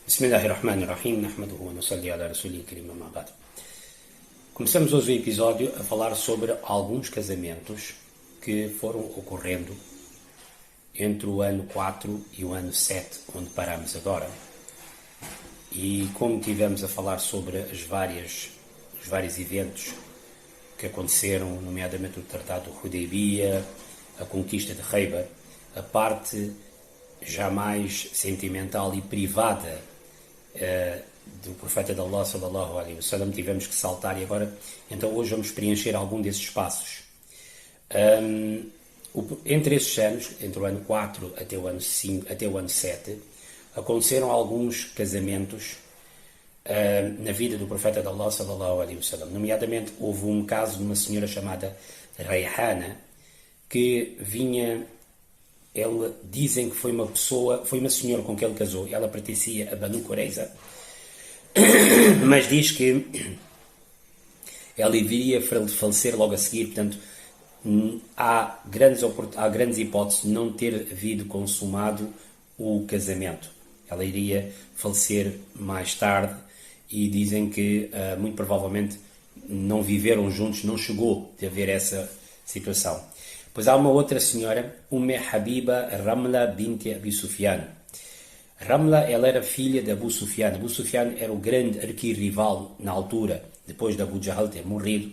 Bismillahirrahmanirrahim, nahmaduhu wa nusalli ala rasulil karim amma ba'd. Começamos hoje o episódio a falar sobre alguns casamentos que foram ocorrendo entre o ano 4 e o ano 7, onde paramos agora. E como tivemos a falar sobre os vários eventos que aconteceram, nomeadamente o Tratado de Hudaybiyah, a conquista de Khaybar, a parte já mais sentimental e privada do profeta de Allah sallallahu alaihi wasallam, tivemos que saltar e agora, então hoje vamos preencher algum desses espaços. Entre esses anos, entre o ano 4 até o ano 5, até o ano 7, aconteceram alguns casamentos na vida do profeta de Allah sallallahu alaihi wasallam. Nomeadamente, houve um caso de uma senhora chamada Rayhana, que vinha... dizem que foi uma senhora com quem ele casou, ela pertencia a Banu Qurayza, mas diz que ela iria falecer logo a seguir, portanto há grandes hipóteses de não ter havido consumado o casamento. Ela iria falecer mais tarde e dizem que muito provavelmente não viveram juntos, não chegou a haver essa situação. Pois há uma outra senhora, Habiba Ramla bint Abi Sufyan. Ramla, ela era filha de Abu Sufyan. Abu Sufyan era o grande arquirrival na altura, depois de Abu Jahl ter morrido.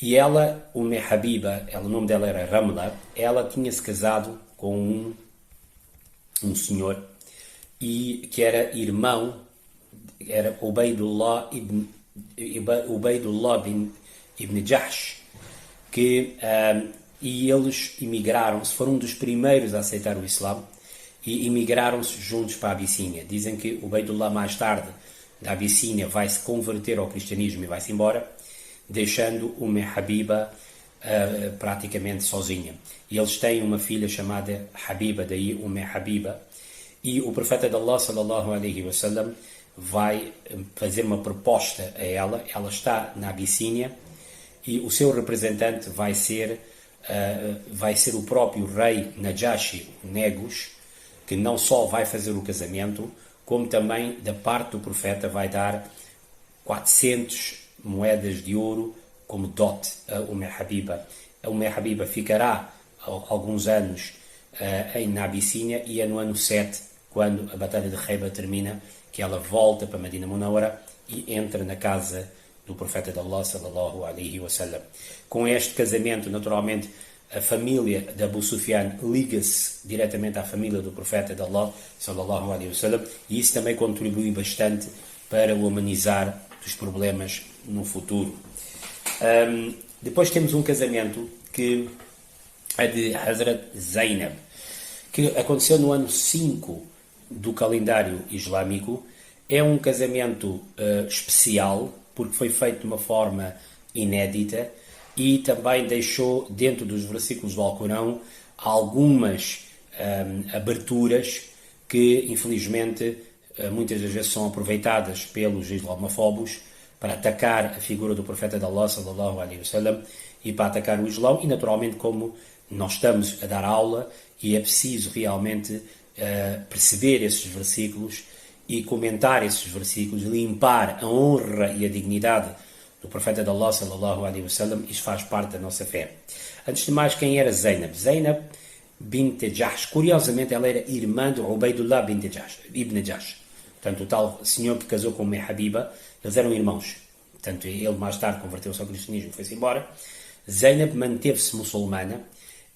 E ela, Habiba, o nome dela era Ramla, ela tinha-se casado com um senhor e que era irmão, era Ubaydullah ibn Jahsh, e eles emigraram-se, foram um dos primeiros a aceitar o Islã e emigraram-se juntos para a Abissínia. Dizem que o Ubaydullah mais tarde da Abissínia vai se converter ao cristianismo e vai-se embora, deixando Habiba praticamente sozinha. E eles têm uma filha chamada Habiba, daí Habiba, e o profeta de Allah sallallahu alaihi wasallam vai fazer uma proposta a ela. Ela está na Abissínia e o seu representante vai ser o próprio rei Najashi Negus, que não só vai fazer o casamento, como também da parte do profeta vai dar 400 moedas de ouro como dote a Habiba. A Habiba ficará alguns anos na Abissínia e é no ano 7, quando a Batalha de Khaybar termina, que ela volta para Medina Munawwara e entra na casa do profeta de Allah sallallahu alaihi wasallam. Com este casamento, naturalmente, a família de Abu Sufyan liga-se diretamente à família do profeta de Allah sallallahu alaihi wasallam, e isso também contribui bastante para o amenizar dos problemas no futuro. Depois temos um casamento que é de Hazrat Zainab, que aconteceu no ano 5 do calendário islâmico. É um casamento especial, porque foi feito de uma forma inédita e também deixou dentro dos versículos do Alcorão algumas aberturas que, infelizmente, muitas das vezes são aproveitadas pelos islamofobos para atacar a figura do profeta de Allah sallallahu alaihi wasallam e para atacar o Islão. E, naturalmente, como nós estamos a dar aula e é preciso realmente perceber esses versículos e comentar esses versículos, limpar a honra e a dignidade do profeta de Allah sallallahu alaihi wasallam, isso faz parte da nossa fé. Antes de mais, quem era Zainab? Zainab bint Jahsh. Curiosamente, ela era irmã de Ubaydullah ibn Jahsh. Portanto, o tal senhor que casou com Habiba, eles eram irmãos. Portanto, ele mais tarde converteu-se ao cristianismo e foi-se embora. Zainab manteve-se muçulmana,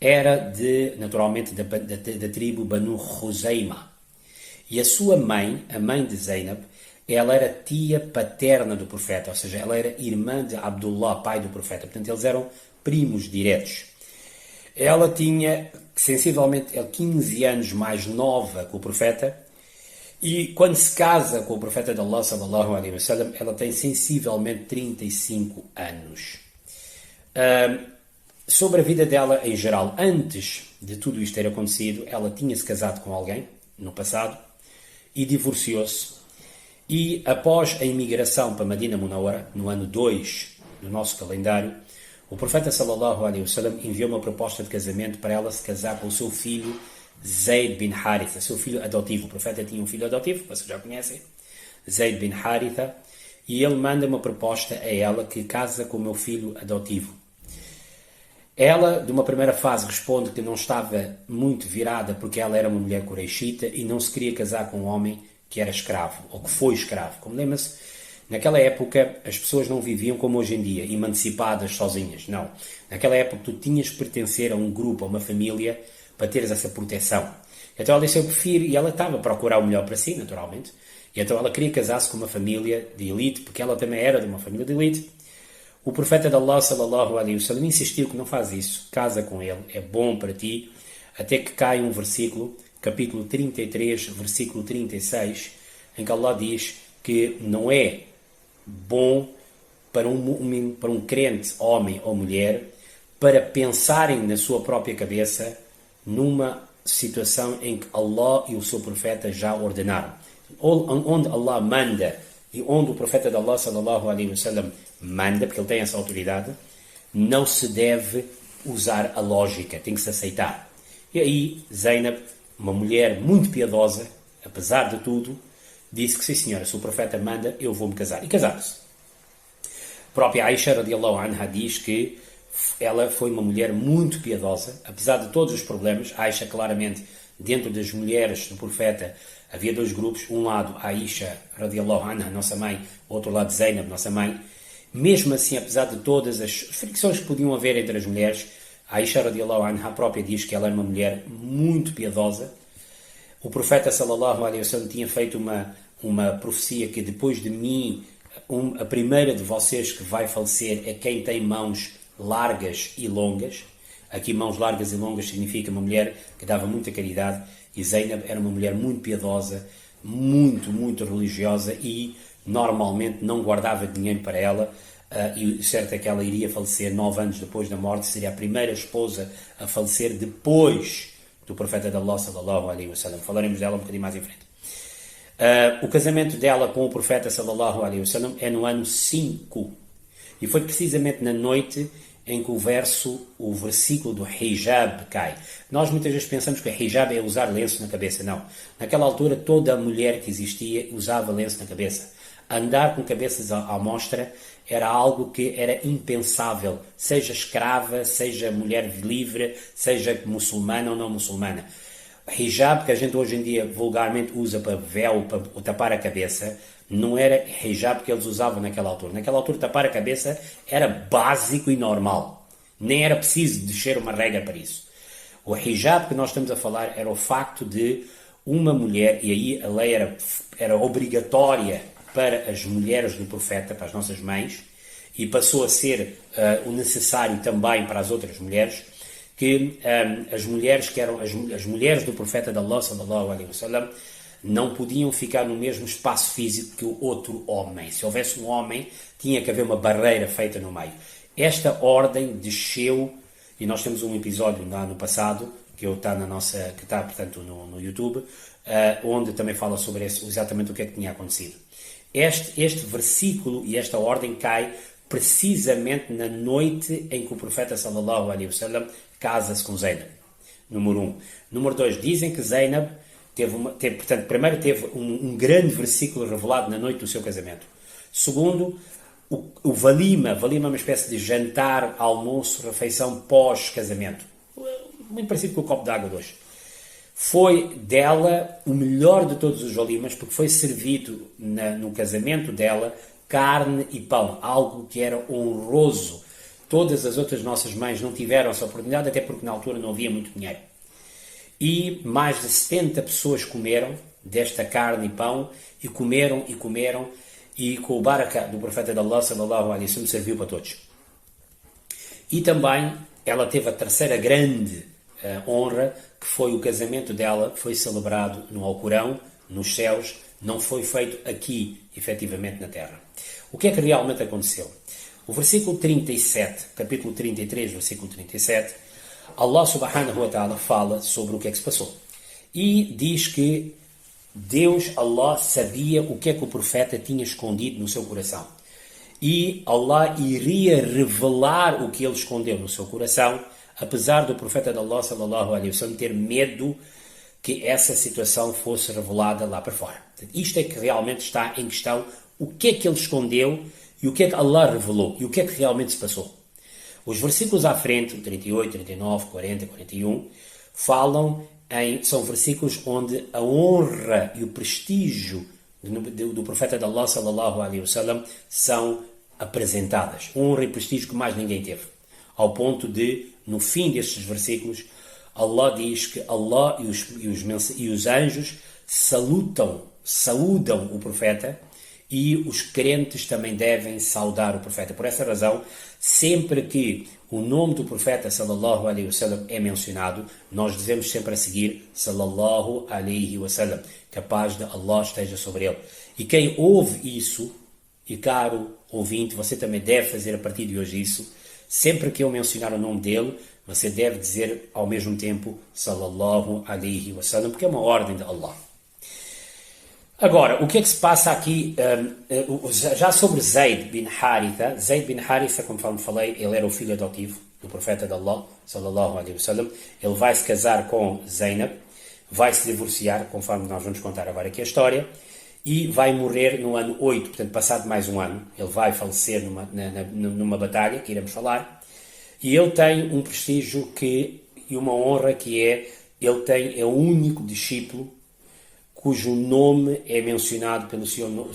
era naturalmente da tribo Banu Khuzayma. E a sua mãe, a mãe de Zainab, ela era tia paterna do profeta, ou seja, ela era irmã de Abdullah, pai do profeta. Portanto, eles eram primos diretos. Ela tinha, sensivelmente, 15 anos mais nova que o profeta, e quando se casa com o profeta de Allah, sallallahu alaihi wasallam, ela tem sensivelmente 35 anos. Sobre a vida dela em geral, antes de tudo isto ter acontecido, ela tinha-se casado com alguém, no passado, e divorciou-se. E após a imigração para Medina Munawwara, no ano 2 do nosso calendário, o profeta sallallahu alaihi wasallam enviou uma proposta de casamento para ela se casar com o seu filho Zayd bin Haritha, seu filho adotivo. O profeta tinha um filho adotivo, vocês já conhecem, Zayd bin Haritha, e ele manda uma proposta a ela que casa com o meu filho adotivo. Ela, de uma primeira fase, responde que não estava muito virada porque ela era uma mulher coreishita e não se queria casar com um homem que era escravo, ou que foi escravo. Como lembra-se, naquela época as pessoas não viviam como hoje em dia, emancipadas sozinhas, não. Naquela época tu tinhas que pertencer a um grupo, a uma família, para teres essa proteção. Então ela disse, eu prefiro, e ela estava a procurar o melhor para si, naturalmente, e então ela queria casar-se com uma família de elite, porque ela também era de uma família de elite. O profeta de Allah, sallallahu alaihi wasallam, insistiu que não faz isso, casa com ele, é bom para ti, até que cai um versículo, capítulo 33, versículo 36, em que Allah diz que não é bom para um crente, homem ou mulher, para pensarem na sua própria cabeça numa situação em que Allah e o seu profeta já ordenaram. Onde Allah manda e onde o profeta de Allah, sallallahu alaihi wasallam, manda, porque ele tem essa autoridade, não se deve usar a lógica, tem que se aceitar. E aí, Zainab, uma mulher muito piedosa, apesar de tudo, disse que sim senhora, se o profeta manda, eu vou-me casar. E casaram-se. A própria Aisha, radiallahu anha, diz que ela foi uma mulher muito piedosa, apesar de todos os problemas. Aisha, claramente, dentro das mulheres do profeta, havia dois grupos. Um lado, Aisha, radiallahu anha, nossa mãe, outro lado, Zainab, nossa mãe. Mesmo assim, apesar de todas as fricções que podiam haver entre as mulheres, Aisha, radiallahu anha, a própria diz que ela era uma mulher muito piedosa. O profeta, sallallahu alaihi wasallam, tinha feito uma profecia que depois de mim, a primeira de vocês que vai falecer é quem tem mãos largas e longas. Aqui mãos largas e longas significa uma mulher que dava muita caridade, e Zainab era uma mulher muito piedosa, muito religiosa, e normalmente não guardava dinheiro para ela, e certo é que ela iria falecer 9 anos depois da morte, seria a primeira esposa a falecer depois do profeta de Allah, sallallahu alaihi wasallam. Falaremos dela um bocadinho mais em frente. O casamento dela com o profeta, sallallahu alaihi wasallam, é no ano 5, e foi precisamente na noite em que o versículo do hijab cai. Nós muitas vezes pensamos que o hijab é usar lenço na cabeça. Não. Naquela altura, toda a mulher que existia usava lenço na cabeça. Andar com cabeças à mostra era algo que era impensável, seja escrava, seja mulher livre, seja muçulmana ou não muçulmana. O hijab, que a gente hoje em dia vulgarmente usa para véu, para tapar a cabeça, não era hijab que eles usavam naquela altura. Naquela altura, tapar a cabeça era básico e normal. Nem era preciso descer uma regra para isso. O hijab que nós estamos a falar era o facto de uma mulher, e aí a lei era obrigatória para as mulheres do profeta, para as nossas mães, e passou a ser o necessário também para as outras mulheres, que as mulheres que eram as mulheres do profeta de Allah, sallallahu alaihi wasallam, não podiam ficar no mesmo espaço físico que o outro homem. Se houvesse um homem, tinha que haver uma barreira feita no meio. Esta ordem desceu, e nós temos um episódio lá no passado, que está portanto no YouTube, onde também fala sobre exatamente o que é que tinha acontecido. Este versículo e esta ordem cai precisamente na noite em que o profeta, sallallahu alaihi wasallam, casa-se com Zainab. Número 1. Número 2. Dizem que Zainab portanto, primeiro teve um grande versículo revelado na noite do seu casamento. Segundo, o valima. Valima é uma espécie de jantar, almoço, refeição pós-casamento. Muito parecido com o copo d'água de hoje. Foi dela o melhor de todos os valimas, porque foi servido no casamento dela carne e pão, algo que era honroso. Todas as outras nossas mães não tiveram essa oportunidade, até porque na altura não havia muito dinheiro. E mais de 70 pessoas comeram desta carne e pão, e comeram, e com o baraka do profeta de Allah, sallallahu alaihi wasallam, serviu para todos. E também ela teve a terceira grande honra, que foi o casamento dela, foi celebrado no Alcorão, nos céus, não foi feito aqui, efetivamente, na terra. O que é que realmente aconteceu? O versículo 37, capítulo 33, versículo 37, Allah subhanahu wa ta'ala fala sobre o que é que se passou. E diz que Deus, Allah, sabia o que é que o profeta tinha escondido no seu coração. E Allah iria revelar o que ele escondeu no seu coração, apesar do profeta de Allah, sallallahu alaihi wasallam, ter medo que essa situação fosse revelada lá para fora. Portanto, isto é que realmente está em questão, o que é que ele escondeu e o que é que Allah revelou e o que é que realmente se passou. Os versículos à frente, o 38, 39, 40, 41, são versículos onde a honra e o prestígio do profeta de Allah, sallallahu alaihi wasallam, são apresentadas. Honra e prestígio que mais ninguém teve. Ao ponto de, no fim destes versículos, Allah diz que Allah e os anjos saúdam o profeta, e os crentes também devem saudar o profeta. Por essa razão, sempre que o nome do profeta sallallahu alaihi wasallam é mencionado, nós devemos sempre a seguir sallallahu alaihi wasallam, que a paz de Allah esteja sobre ele. E quem ouve isso, e caro ouvinte, você também deve fazer a partir de hoje isso, sempre que eu mencionar o nome dele, você deve dizer ao mesmo tempo sallallahu alaihi wasallam, porque é uma ordem de Allah. Agora, o que é que se passa aqui, já sobre Zayd bin Haritha? Zayd bin Haritha, como falei, ele era o filho adotivo do profeta de Allah, sallallahu alaihi wasallam. Ele vai se casar com Zainab, vai se divorciar, conforme nós vamos contar agora aqui a história, e vai morrer no ano 8, portanto, passado mais um ano. Ele vai falecer numa batalha, que iremos falar, e ele tem um prestígio e uma honra que é o único discípulo cujo nome é mencionado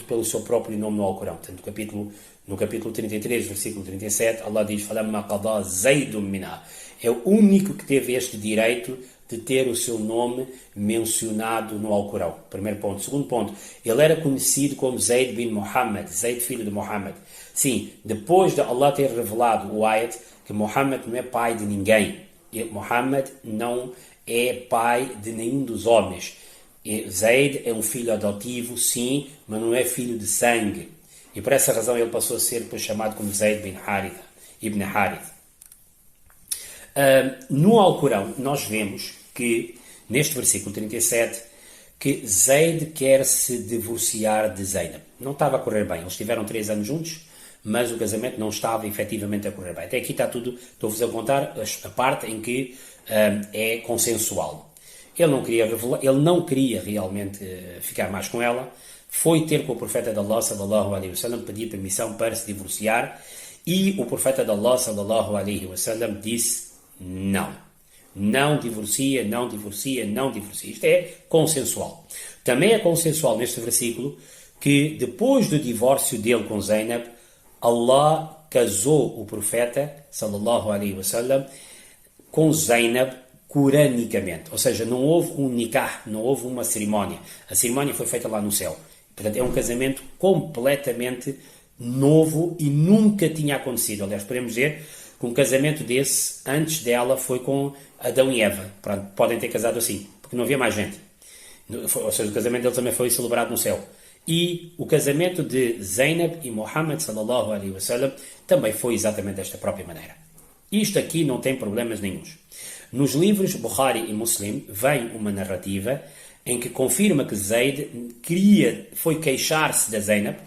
pelo seu próprio nome no Alcorão. Portanto, no capítulo 33, versículo 37, Allah diz: "Falamma qada Zaydun minha." É o único que teve este direito de ter o seu nome mencionado no Alcorão. Primeiro ponto. Segundo ponto, ele era conhecido como Zayd bin Muhammad, Zayd filho de Muhammad. Sim, depois de Allah ter revelado o ayat que Muhammad não é pai de ninguém. Muhammad não é pai de nenhum dos homens. Zayd é um filho adotivo, sim, mas não é filho de sangue. E por essa razão ele passou a ser depois chamado como Zayd bin Haritha, ibn Harith. No Alcorão, nós vemos que, neste versículo 37, que Zayd quer se divorciar de Zainab. Não estava a correr bem. Eles tiveram 3 anos juntos, mas o casamento não estava efetivamente a correr bem. Até aqui está tudo, estou-vos a contar a parte em que é consensual. Ele não queria realmente ficar mais com ela, foi ter com o profeta de Allah, sallallahu alaihi wasallam, pedir permissão para se divorciar, e o profeta de Allah, sallallahu alaihi wasallam, disse não. Não divorcia, não divorcia, não divorcia. Isto é consensual. Também é consensual neste versículo que depois do divórcio dele com Zainab, Allah casou o profeta, sallallahu alaihi wasallam, com Zainab, curanicamente, ou seja, não houve um nikah, não houve uma cerimónia. A cerimónia foi feita lá no céu. Portanto, é um casamento completamente novo e nunca tinha acontecido. Aliás, podemos dizer que um casamento desse, antes dela, foi com Adão e Eva. Pronto, podem ter casado assim, porque não havia mais gente. Ou seja, o casamento deles também foi celebrado no céu. E o casamento de Zainab e Muhammad, sallallahu alaihi wasallam, também foi exatamente desta própria maneira. Isto aqui não tem problemas nenhuns. Nos livros Bukhari e Muslim vem uma narrativa em que confirma que Zayd foi queixar-se da Zainab,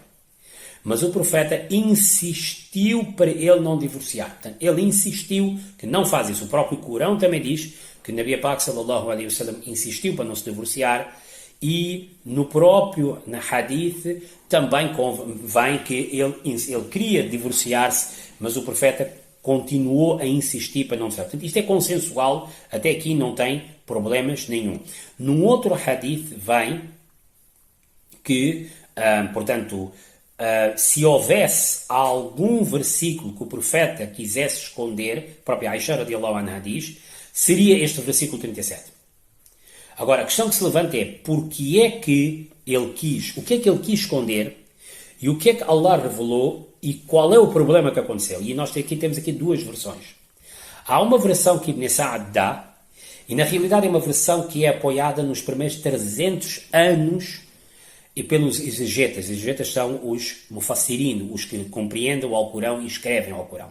mas o profeta insistiu para ele não divorciar. Portanto, ele insistiu que não faz isso. O próprio Corão também diz que Nabi Pak sallallahu alaihi wasallam insistiu para não se divorciar, e na hadith também vem que ele queria divorciar-se, mas o profeta continuou a insistir para não ser. Portanto, isto é consensual, até aqui não tem problemas nenhum. Num outro hadith vem que, se houvesse algum versículo que o profeta quisesse esconder, a própria Aisha radiallahu anha diz, seria este versículo 37. Agora, a questão que se levanta é, o que é que ele quis esconder, e o que é que Allah revelou, e qual é o problema que aconteceu. E nós temos aqui 2 versões. Há uma versão que Ibn Sa'ad dá, e na realidade é uma versão que é apoiada nos primeiros 300 anos e pelos exegetas. Os exegetas são os mufassirin, os que compreendem o Alcorão e escrevem o Alcorão.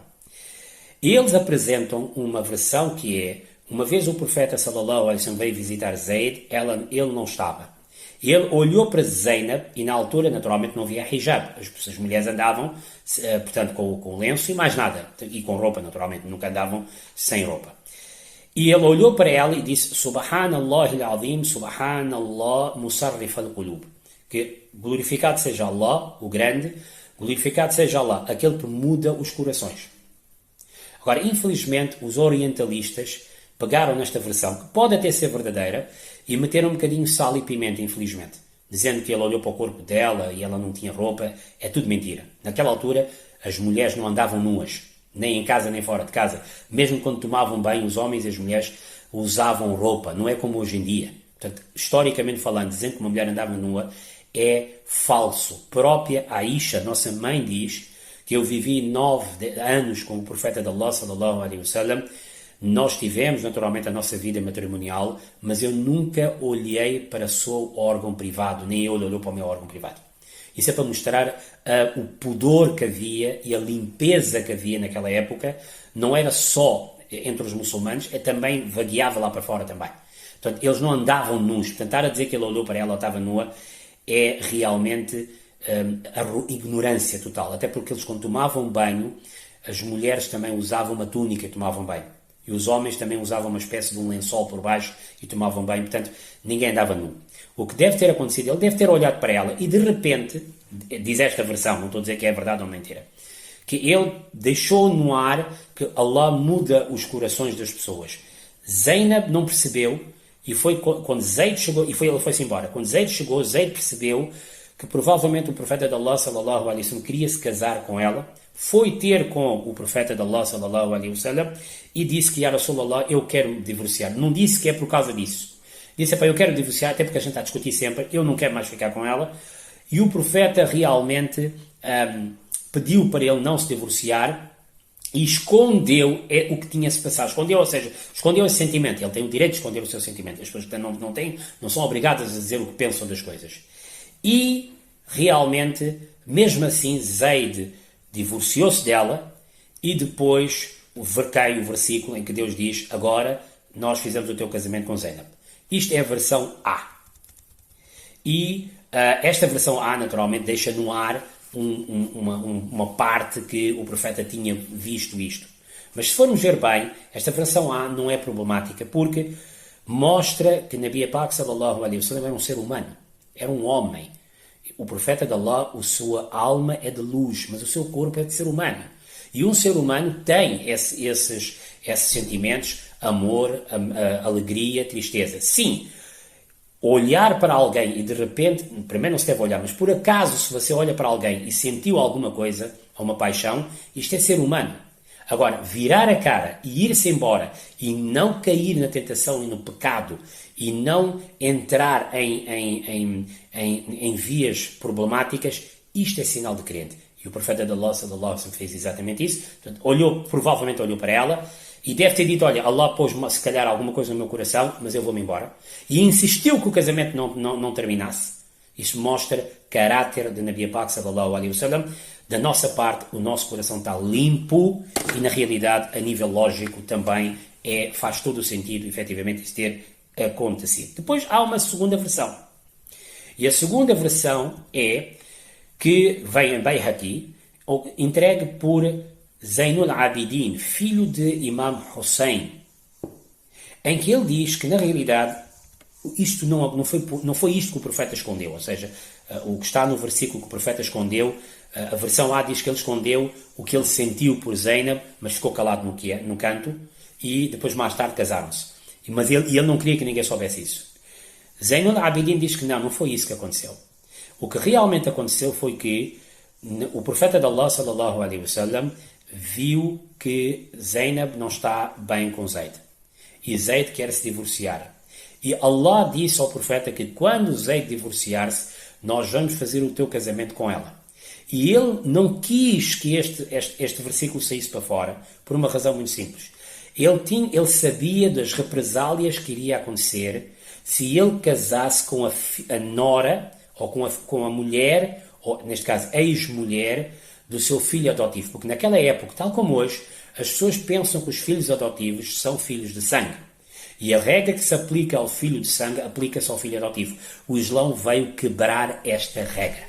Eles apresentam uma versão que é, uma vez o profeta sallallahu alaihi wasallam veio visitar Zayd, ele não estava. Ele olhou para Zainab e na altura, naturalmente, não havia hijab. As mulheres andavam, portanto, com lenço e mais nada. E com roupa, naturalmente, nunca andavam sem roupa. E ele olhou para ela e disse: Subhanallah al-Azim, Subhanallah musarrif al-Qulub. Que glorificado seja Allah, o grande, glorificado seja Allah, aquele que muda os corações. Agora, infelizmente, os orientalistas pegaram nesta versão, que pode até ser verdadeira, e meteram um bocadinho de sal e pimenta, infelizmente. Dizendo que ele olhou para o corpo dela e ela não tinha roupa. É tudo mentira. Naquela altura, as mulheres não andavam nuas, nem em casa nem fora de casa. Mesmo quando tomavam banho, os homens e as mulheres usavam roupa. Não é como hoje em dia. Portanto, historicamente falando, dizendo que uma mulher andava nua é falso. Própria Aisha, nossa mãe, diz que eu vivi 9 anos com o profeta de Allah, sallallahu alaihi wasallam. Nós tivemos, naturalmente, a nossa vida matrimonial, mas eu nunca olhei para o seu órgão privado, nem ele olhou para o meu órgão privado. Isso é para mostrar o pudor que havia e a limpeza que havia naquela época. Não era só entre os muçulmanos, também vagueava lá para fora também. Portanto, eles não andavam nus. Portanto, estar a dizer que ele olhou para ela ou estava nua é realmente a ignorância total. Até porque eles, quando tomavam banho, as mulheres também usavam uma túnica e tomavam banho. E os homens também usavam uma espécie de um lençol por baixo e tomavam banho. Portanto, ninguém andava nu. O que deve ter acontecido, ele deve ter olhado para ela e de repente, diz esta versão, não estou a dizer que é verdade ou mentira, que ele deixou no ar que Allah muda os corações das pessoas. Zainab não percebeu e foi quando Zaid chegou, e ele foi-se embora. Quando Zaid chegou, Zaid percebeu que provavelmente o profeta de Allah, sallallahu alaihi wasallam, queria se casar com ela, foi ter com o profeta de Allah, sallallahu alaihi wasallam, e disse que, Ya Rasulallah, eu quero me divorciar. Não disse que é por causa disso. Disse, eu quero divorciar, até porque a gente está a discutir sempre, eu não quero mais ficar com ela. E o profeta realmente pediu para ele não se divorciar e escondeu o que tinha se passado. Escondeu, ou seja, escondeu esse sentimento. Ele tem o direito de esconder o seu sentimento. As pessoas não são obrigadas a dizer o que pensam das coisas. E, realmente, mesmo assim, Zaid divorciou-se dela e depois cai o versículo em que Deus diz: agora nós fizemos o teu casamento com Zainab. Isto é a versão A. E esta versão A, naturalmente, deixa no ar uma parte que o profeta tinha visto isto. Mas se formos ver bem, esta versão A não é problemática, porque mostra que Nabi Pak sallallahu alaihi wasallam era um ser humano, era um homem. O profeta de Allah, a sua alma é de luz, mas o seu corpo é de ser humano. E um ser humano tem esses sentimentos, amor, alegria, tristeza. Sim, olhar para alguém e de repente, primeiro não se deve olhar, mas por acaso se você olha para alguém e sentiu alguma coisa, uma paixão, isto é ser humano. Agora, virar a cara e ir-se embora e não cair na tentação e no pecado e não entrar em vias problemáticas, isto é sinal de crente. E o profeta de Allah sallallahu alaihi wasallam fez exatamente isso. Portanto, provavelmente olhou para ela e deve ter dito: olha, Allah pôs se calhar alguma coisa no meu coração, mas eu vou-me embora. E insistiu que o casamento não terminasse. Isso mostra caráter de Nabi Pak sallallahu alaihi wasallam. Da nossa parte, o nosso coração está limpo e, na realidade, a nível lógico também faz todo o sentido, efetivamente, isso ter acontecido. Depois há uma segunda versão. E a segunda versão é que vem em Bayhaqi, entregue por Zainul Abidin, filho de Imam Hussein, em que ele diz que, na realidade, isto não foi isto que o profeta escondeu. Ou seja, o que está no versículo que o profeta escondeu, a versão A diz que ele escondeu o que ele sentiu por Zainab, mas ficou calado no canto, e depois mais tarde casaram-se. Mas ele não queria que ninguém soubesse isso. Zainul Abidin diz que não foi isso que aconteceu. O que realmente aconteceu foi que o profeta de Allah, sallallahu alaihi wasallam, viu que Zainab não está bem com Zaid. E Zaid quer se divorciar. E Allah disse ao profeta que quando Zaid divorciar-se, nós vamos fazer o teu casamento com ela. E ele não quis que este versículo saísse para fora, por uma razão muito simples. Ele sabia das represálias que iria acontecer se ele casasse com a nora, ou com a mulher, ou neste caso ex-mulher, do seu filho adotivo. Porque naquela época, tal como hoje, as pessoas pensam que os filhos adotivos são filhos de sangue. E a regra que se aplica ao filho de sangue aplica-se ao filho adotivo. O Islão veio quebrar esta regra.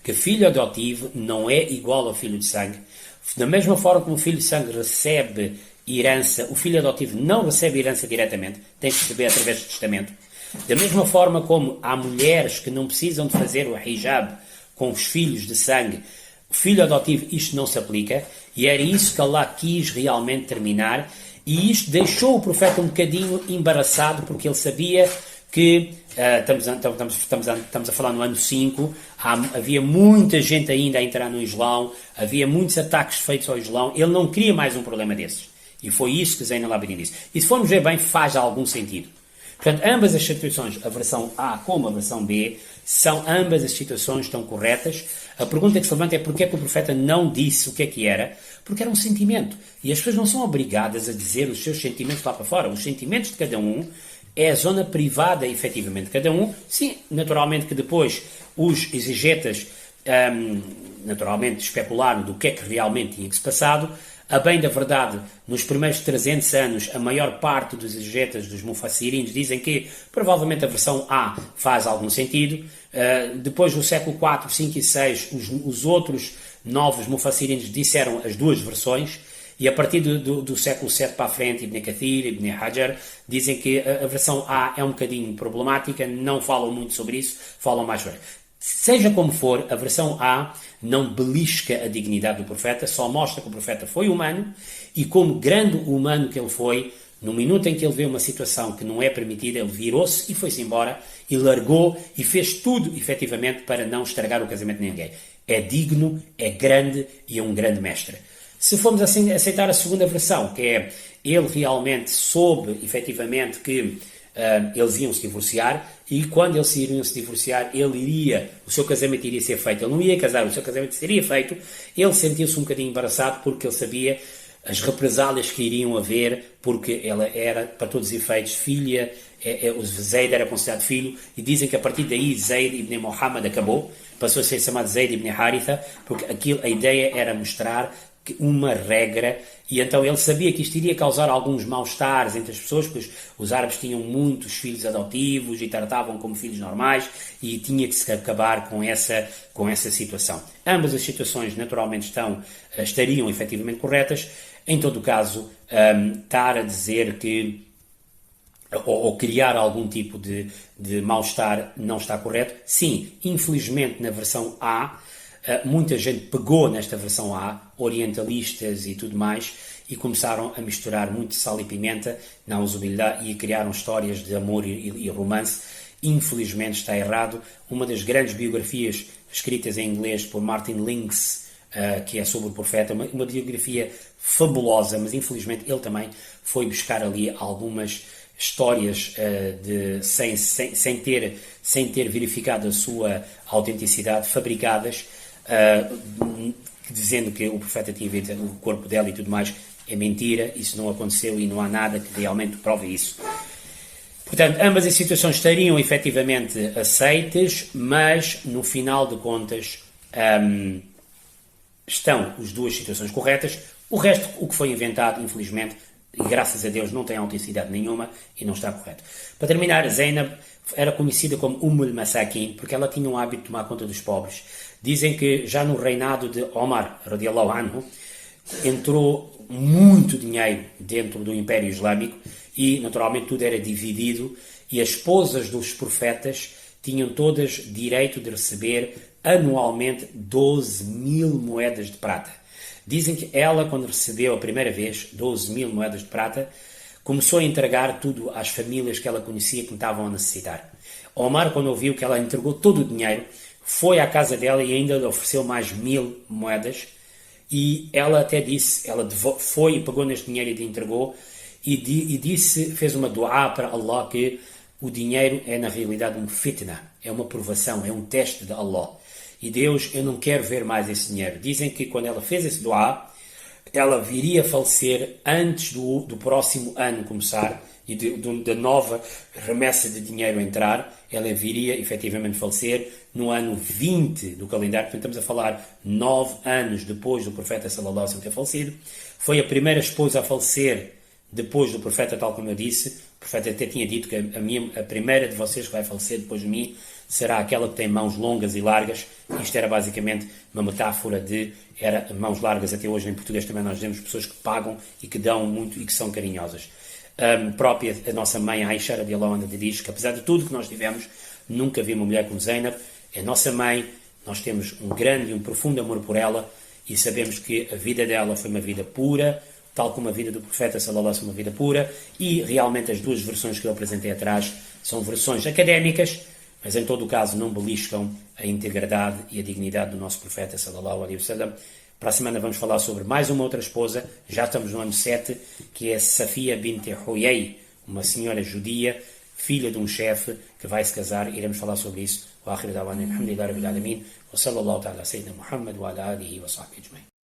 Que filho adotivo não é igual ao filho de sangue. Da mesma forma que um filho de sangue recebe herança, o filho adotivo não recebe herança diretamente, tem que receber através do testamento. Da mesma forma como há mulheres que não precisam de fazer o hijab com os filhos de sangue, o filho adotivo isto não se aplica, e era isso que Allah quis realmente terminar, e isto deixou o profeta um bocadinho embaraçado, porque ele sabia que, estamos a falar no ano 5, havia muita gente ainda a entrar no Islão, havia muitos ataques feitos ao Islão, ele não queria mais um problema desses. E foi isso que Zayn al-Abidin disse. E se formos ver bem, faz algum sentido. Portanto, ambas as situações, a versão A como a versão B, ambas as situações estão corretas. A pergunta que se levanta é porque é que o profeta não disse o que é que era? Porque era um sentimento. E as pessoas não são obrigadas a dizer os seus sentimentos lá para fora. Os sentimentos de cada um é a zona privada, efetivamente, de cada um. Sim, naturalmente que depois os exegetas, naturalmente, especularam do que é que realmente tinha que se passado. A bem da verdade, nos primeiros 300 anos, a maior parte dos exegetas, dos mufassirins, dizem que provavelmente a versão A faz algum sentido. Depois do século 4, 5 e 6, os outros novos mufassirins disseram as duas versões. E a partir do século 7 para a frente, Ibn Kathir, Ibn Hajar, dizem que a versão A é um bocadinho problemática, não falam muito sobre isso, falam mais sobre. Seja como for, a versão A não belisca a dignidade do profeta, só mostra que o profeta foi humano e como grande humano que ele foi, no minuto em que ele vê uma situação que não é permitida, ele virou-se e foi-se embora e largou e fez tudo, efetivamente, para não estragar o casamento de ninguém. É digno, é grande e é um grande mestre. Se formos assim aceitar a segunda versão, que é ele realmente soube, efetivamente, que eles iam se divorciar, e quando eles iriam se divorciar, o seu casamento iria ser feito, ele não ia casar, o seu casamento seria feito, ele sentiu-se um bocadinho embaraçado porque ele sabia as represálias que iriam haver, porque ela era, para todos os efeitos, filha, o Zayd era considerado filho, e dizem que a partir daí Zayd ibn Muhammad acabou, passou a ser chamado Zayd ibn Haritha, porque a ideia era mostrar uma regra, e então ele sabia que isto iria causar alguns mal-estares entre as pessoas, pois os árabes tinham muitos filhos adotivos e tratavam como filhos normais, e tinha que se acabar com essa situação. Ambas as situações naturalmente estariam efetivamente corretas. Em todo o caso, estar a dizer que ou criar algum tipo de mal-estar não está correto. Sim, infelizmente na versão A, muita gente pegou nesta versão A, orientalistas e tudo mais, e começaram a misturar muito sal e pimenta, e criaram histórias de amor e romance. Infelizmente está errado. Uma das grandes biografias escritas em inglês por Martin Links, que é sobre o profeta, uma biografia fabulosa, mas infelizmente ele também foi buscar ali algumas histórias sem ter verificado a sua autenticidade, fabricadas, dizendo que o profeta tinha visto o corpo dela e tudo mais. É mentira, isso não aconteceu e não há nada que realmente prove isso. Portanto, ambas as situações estariam efetivamente aceitas, mas no final de contas estão as duas situações corretas. O resto, o que foi inventado, infelizmente, e graças a Deus não tem autenticidade nenhuma e não está correto. Para terminar, Zainab era conhecida como al-Masakin porque ela tinha um hábito de tomar conta dos pobres. Dizem que já no reinado de Omar, radiallahu anhu, entrou muito dinheiro dentro do Império Islâmico e, naturalmente, tudo era dividido, e as esposas dos profetas tinham todas direito de receber anualmente 12.000 moedas de prata. Dizem que ela, quando recebeu a primeira vez 12.000 moedas de prata, começou a entregar tudo às famílias que ela conhecia que estavam a necessitar. Omar, quando ouviu que ela entregou todo o dinheiro, foi à casa dela e ainda lhe ofereceu mais 1.000 moedas, e ela até disse, ela foi e pegou neste dinheiro e lhe entregou, e disse, fez uma dua para Allah, que o dinheiro é na realidade um fitna, é uma provação, é um teste de Allah. E Deus, eu não quero ver mais esse dinheiro. Dizem que quando ela fez esse dua, ela viria a falecer antes do próximo ano começar e da nova remessa de dinheiro entrar. Ela viria efetivamente falecer no ano 20 do calendário. Portanto, estamos a falar 9 anos depois do profeta sallallahu alaihi wasallam ter falecido. Foi a primeira esposa a falecer depois do profeta, tal como eu disse. O profeta até tinha dito que a primeira de vocês que vai falecer depois de mim será aquela que tem mãos longas e largas. Isto era basicamente uma metáfora era mãos largas. Até hoje em português também nós temos pessoas que pagam e que dão muito e que são carinhosas. Própria, a nossa mãe Aisha radiallahu anha diz que apesar de tudo que nós tivemos, nunca vi uma mulher como Zainab. É a nossa mãe, nós temos um grande e um profundo amor por ela e sabemos que a vida dela foi uma vida pura, tal como a vida do profeta sallallahu alaihi wasallam, uma vida pura, e realmente as duas versões que eu apresentei atrás são versões académicas, mas em todo o caso não beliscam a integridade e a dignidade do nosso profeta sallallahu alaihi wasallam. Para a semana vamos falar sobre mais uma outra esposa, já estamos no ano 7, que é Safia bint Huyay, uma senhora judia, filha de um chefe que vai se casar. Iremos falar sobre isso. Wa akhiru da'wana alhamdulillahi rabbil alamin wa sallallahu ta'ala sayyidina Muhammad wa ala alihi wa sahbihi ajma'in.